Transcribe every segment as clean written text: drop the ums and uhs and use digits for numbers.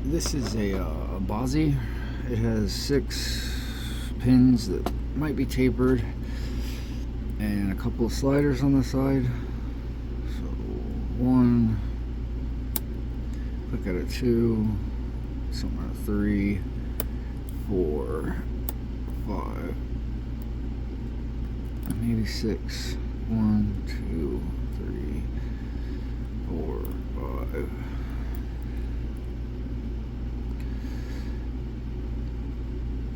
This is a basi. It has 6 pins that might be tapered and a couple of sliders on the side. So 1, click at a 2, somewhere 3, 4, 5, maybe 6. 1, 2, 3, 4, 5.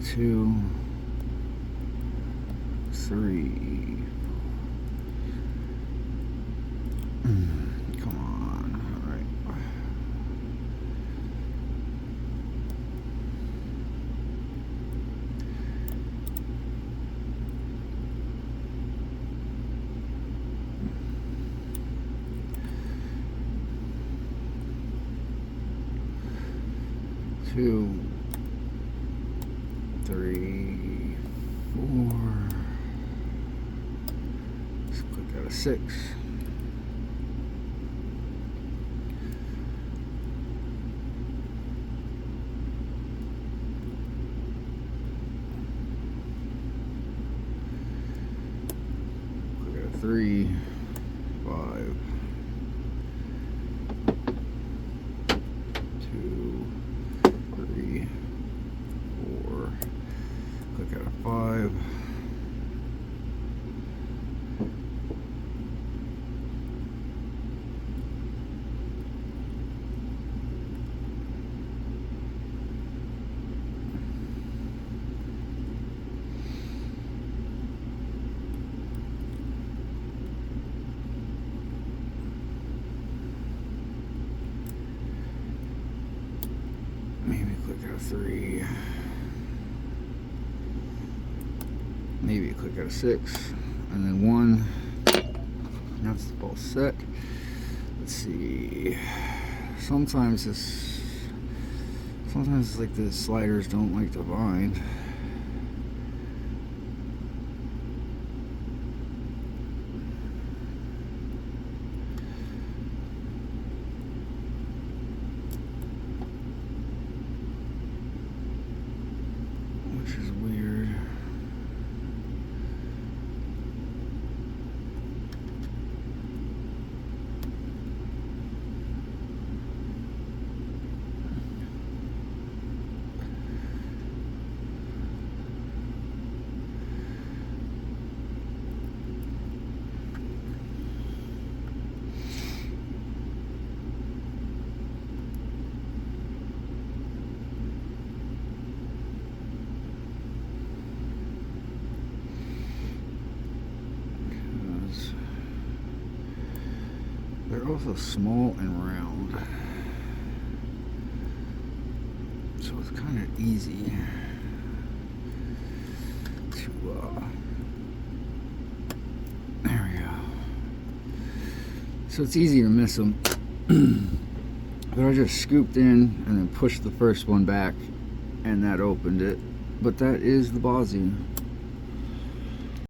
2, 3. Come on. All right. 2, 3, 4. Let's click out a 6. Click out a 3, 5, 2, 3, 4. Click out a 5. Maybe click out a 3. Maybe click out a 6. And then 1. That's the ball set. Let's see. Sometimes it's like the sliders don't like to bind. Which is weird. They're also small and round, so it's kind of easy to, there we go. So it's easy to miss them. But I just scooped in and then pushed the first one back, and that opened it. But that is the basi.